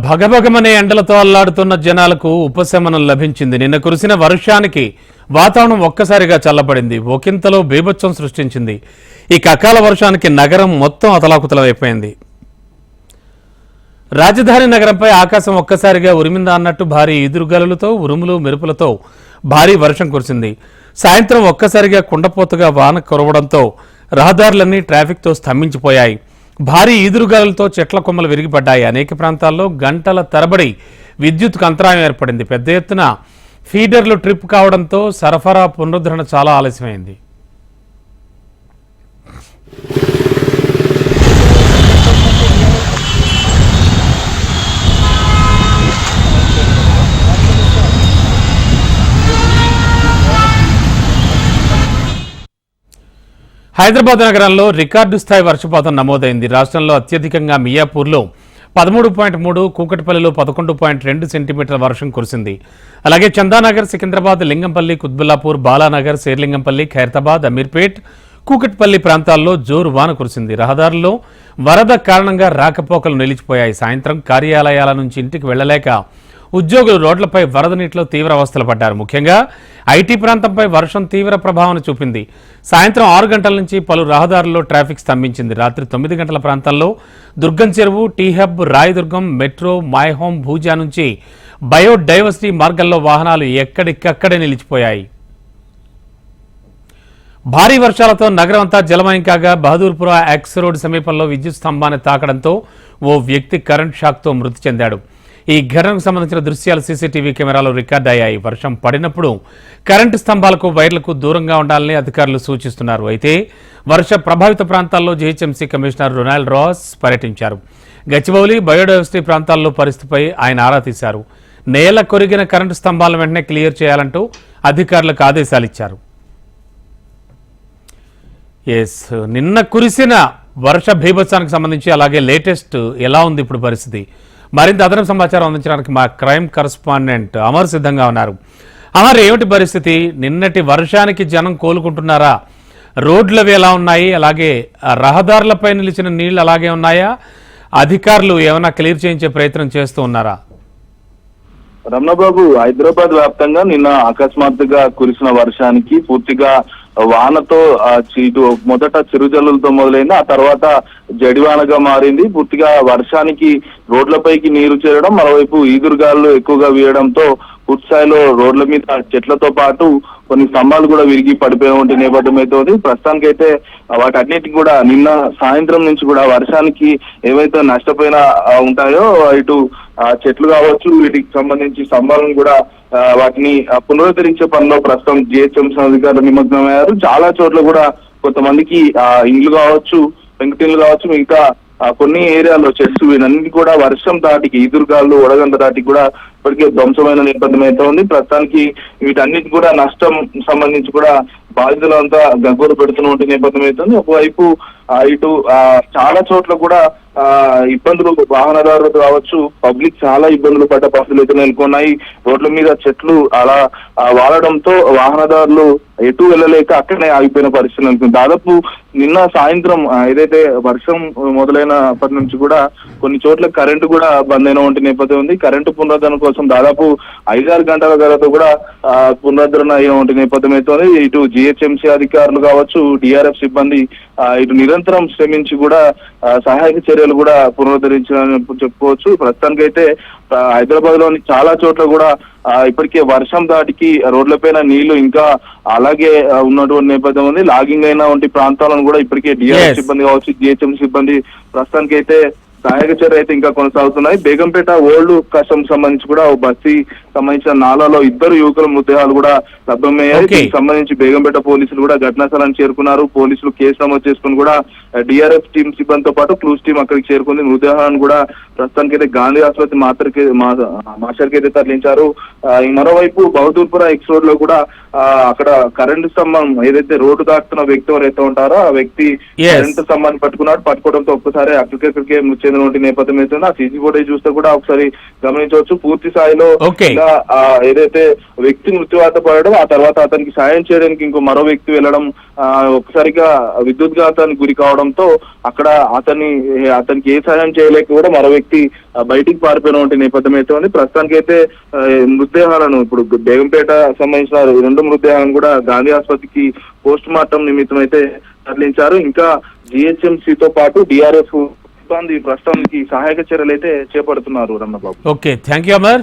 భగభగమనే ఎండలతో అల్లాడుతున్న జనాలకు ఉపశమనం లభించింది. నిన్న కురిసిన వర్షానికి వాతావరణం ఒక్కసారిగా చల్లబడింది. ఒకంతలో బీభత్సం సృష్టించింది. ఈ అకాల వర్షానికి నగరం మొత్తం అతలాకుతలమైపోయింది. రాజధాని నగరంపై ఆకాశం ఒక్కసారిగా ఉరిమిందా అన్నట్టు భారీ ఈదురుగాలులతో ఉరుములు మెరుపులతో భారీ వర్షం కురిసింది. సాయంత్రం ఒక్కసారిగా కుండపోతగా వాన కురవడంతో రహదారులన్నీ ట్రాఫిక్తో స్తంభించిపోయాయి. భారీ ఈదురుగాలులతో చెట్ల కొమ్మలు విరిగిపడ్డాయి. అనేక ప్రాంతాల్లో గంటల తరబడి విద్యుత్కు అంతరాయం ఏర్పడింది. పెద్ద ఎత్తున ఫీడర్లు ట్రిప్ కావడంతో సరఫరా పునరుద్ధరణ చాలా ఆలస్యమైంది. హైదరాబాద్ నగరంలో రికార్డు స్థాయి వర్షపాతం నమోదైంది. రాష్ట్రంలో అత్యధికంగా మియాపూర్లో 13.3, కూకట్పల్లిలో 11.2 సెంటీమీటర్ల వర్షం కురిసింది. అలాగే చందానగర్, సికింద్రాబాద్, లింగంపల్లి, కుత్బుల్లాపూర్, బాలానగర్, శేర్లింగంపల్లి, ఖైరతాబాద్, అమీర్పేట్, కూకట్పల్లి ప్రాంతాల్లో జోరు వాన కురిసింది. రహదారుల్లో వరద కారణంగా రాకపోకలు నిలిచిపోయాయి. సాయంత్రం కార్యాలయాల నుంచి ఇంటికి వెళ్లలేక ఉద్యోగులు రోడ్లపై వరద నీటిలో తీవ్ర అవస్థలు పడ్డారు. ముఖ్యంగా ఐటీ ప్రాంతంపై వర్షం తీవ్ర ప్రభావం చూపింది. సాయంత్రం 6 గంటల నుంచి పలు రహదారుల్లో ట్రాఫిక్ స్తంభించింది. రాత్రి 9 గంటల ప్రాంతంలో దుర్గం చెరువు, టీ హబ్, రాయదుర్గం, మెట్రో, మై హోమ్, భూజా నుంచి బయోడైవర్సిటీ మార్గంలో వాహనాలు ఎక్కడికక్కడే నిలిచిపోయాయి. భారీ వర్షాలతో నగరం అంతా జలమయం కాగా బహదూర్పుర ఎక్స్ రోడ్ సమీపంలో విద్యుత్ స్తంభాన్ని తాకడంతో ఓ వ్యక్తి కరెంట్ షాక్తో మృతి చెందాడు. ఈ ఘటనకు సంబంధించిన దృశ్యాలు సీసీటీవీ కెమెరాలో రికార్డ్ అయ్యాయి. వర్షం పడినప్పుడు కరెంటు స్తంభాలకు, వైర్లకు దూరంగా ఉండాలని అధికారులు సూచిస్తున్నారు. అయితే వర్ష ప్రభావిత ప్రాంతాల్లో జీహెచ్ఎంసీ కమిషనర్ రొనాల్డ్ రాస్ పర్యటించారు. గచ్చిబౌలి, బయోడైవర్సిటీ ప్రాంతాల్లో పరిస్థితిపై ఆయన ఆరా తీశారు. నేల కొరిగిన కరెంటు స్తంభాలను వెంటనే క్లియర్ చేయాలంటూ అధికారులకు ఆదేశాలిచ్చారు. నిన్న కురిసిన వర్ష బీభత్సానికి సంబంధించి అలాగే లేటెస్ట్ ఎలా ఉంది ఇప్పుడు పరిస్థితి, మరింత అదనపు సమాచారం అందించడానికి మా క్రైమ్ కరస్పాండెంట్ అమర్ సిద్ధంగా ఉన్నారు. అమర్, ఏమిటి పరిస్థితి? నిన్నటి వర్షానికి జనం కోలుకుంటున్నారా? రోడ్లవి ఎలా ఉన్నాయి? అలాగే రహదారులపై నిలిచిన నీళ్లు అలాగే ఉన్నాయా? అధికారులు ఏమైనా క్లియర్ చేయించే ప్రయత్నం చేస్తూ ఉన్నారా? రమణబాబు, హైదరాబాద్ వ్యాప్తంగా నిన్న అకస్మాత్తుగా కురిసిన వర్షానికి పూర్తిగా వానతో ఇటు మొదట చిరుజల్లులతో మొదలైంది, ఆ తర్వాత జడివానగా మారింది. పూర్తిగా వర్షానికి రోడ్లపైకి నీరు చేరడం, మరోవైపు ఈదురుగాలు ఎక్కువగా వీయడంతో పూర్తి స్థాయిలో రోడ్ల మీద చెట్లతో పాటు కొన్ని స్తంభాలు కూడా విరిగి పడిపోయిన నేపథ్యం అయితే ఉంది. ప్రస్తుతానికైతే వాటన్నిటికి కూడా నిన్న సాయంత్రం నుంచి కూడా వర్షానికి ఏవైతే నష్టపోయిన ఉంటాయో ఇటు చెట్లు కావచ్చు, వీటికి సంబంధించి స్తంభాలను కూడా వాటిని పునరుద్ధరించే పనిలో ప్రస్తుతం జిహెచ్ఎంసీ అధికారులు నిమగ్నమయ్యారు. చాలా చోట్ల కూడా కొంతమందికి ఇండ్లు కావచ్చు, పెంకుటిండ్లు కావచ్చు, మిగతా కొన్ని ఏరియాల్లో చెట్స్ వీటన్నిటి కూడా వర్షం దాటికి, ఈదురుగాలు, వడగంట దాటికి కూడా ఇప్పటికే ధ్వంసమైన నేపథ్యం అయితే ఉంది. ప్రస్తుతానికి వీటన్నిటి కూడా నష్టం సంబంధించి కూడా బాధితులంతా గగ్గోలు పెడుతున్న నేపథ్యం అవుతుంది. ఒకవైపు ఇటు చాలా చోట్ల కూడా ఇబ్బందులు, వాహనదారులు కావచ్చు, పబ్లిక్ చాలా ఇబ్బందులు పడ్డ పరిస్థితులు అయితే నెలకొన్నాయి. రోడ్ల మీద చెట్లు అలా వాలడంతో వాహనదారులు ఎటు వెళ్ళలేక అక్కడనే ఆగిపోయిన పరిస్థితి నెలకొంది. దాదాపు నిన్న సాయంత్రం ఏదైతే వర్షం మొదలైనప్పటి నుంచి కూడా కొన్ని చోట్ల కరెంటు కూడా బంద్ అయిన నేపథ్యం ఉంది. కరెంటు పునరుద్ధరణ కోసం దాదాపు 5-6 గంటల తర్వాత కూడా పునరుద్ధరణ అయిన నేపథ్యం అయితే ఇటు జిహెచ్ఎంసీ అధికారులు కావచ్చు, డిఆర్ఎఫ్ సిబ్బంది ఇటు నిరంతరం శ్రమించి కూడా సహాయక చర్యలు కూడా పునరుద్ధరించాలని చెప్పుకోవచ్చు. ప్రస్తుతానికైతే హైదరాబాద్ లోని చాలా చోట్ల కూడా ఇప్పటికే వర్షం దాటికి రోడ్లపైన నీళ్లు ఇంకా అలాగే ఉన్నటువంటి నేపథ్యం ఉంది. లాగింగ్ అయిన వంటి ప్రాంతాలను కూడా ఇప్పటికే డిఆర్ఎఫ్ సిబ్బంది కావచ్చు, జిహెచ్ఎంసీ సిబ్బంది ప్రస్తుతానికైతే సహాయక చర్య అయితే ఇంకా కొనసాగుతున్నాయి. బేగంపేట ఓల్డ్ కస్టమ్ సంబంధించి కూడా బస్తీ సంబంధించిన నాలాలో 2 యువకుల మృతదేహాలు కూడా లభ్యమయ్యాయి. దీనికి సంబంధించి బేగంపేట పోలీసులు కూడా ఘటనా స్థలానికి చేరుకున్నారు. పోలీసులు కేసు నమోదు చేసుకుని కూడా డిఆర్ఎఫ్ టీం సిబ్బందితో పాటు క్లూస్ టీం అక్కడికి చేరుకుంది. మృతదేహాలను కూడా ప్రస్తుతానికైతే గాంధీ ఆసుపత్రి మాస్టర్కి తరలించారు. మరోవైపు బహదూర్పుర ఎక్స్ రోడ్ లో కూడా అక్కడ కరెంటు స్తంభం ఏదైతే రోడ్డు దాటుతున్న వ్యక్తి ఎవరైతే ఉంటారో ఆ వ్యక్తి కరెంటు స్తంభాన్ని పట్టుకోవడంతో ఒక్కసారి అక్కడికే మృతి చెందిన నేపథ్యం అయితే ఆ సీసీ ఫుటేజ్ చూస్తే కూడా ఒకసారి గమనించవచ్చు. పూర్తి స్థాయిలో ఇలా ఏదైతే వ్యక్తి మృత్యువాత పడడం, ఆ తర్వాత అతనికి సాయం చేయడానికి ఇంకో మరో వ్యక్తి వెళ్ళడం, ఒకసారిగా విద్యుద్ఘాతానికి గురి కావడంతో అక్కడ అతనికి ఏ సాయం చేయలేక కూడా మరో వ్యక్తి బయటికి పారిపోయినటువంటి నేపథ్యం అయితే ఉంది. ప్రస్తుతానికి అయితే మృతదేహాలను ఇప్పుడు బేగంపేట సంబంధించిన 2 మృతదేహాలను కూడా గాంధీ ఆసుపత్రికి పోస్ట్ మార్టం నిమిత్తం అయితే తరలించారు. ఇంకా GHMCతో పాటు DRF సిబ్బంది ప్రస్తుతానికి సహాయక చర్యలు అయితే చేపడుతున్నారు Ramana Babu. Okay, thank you Amar.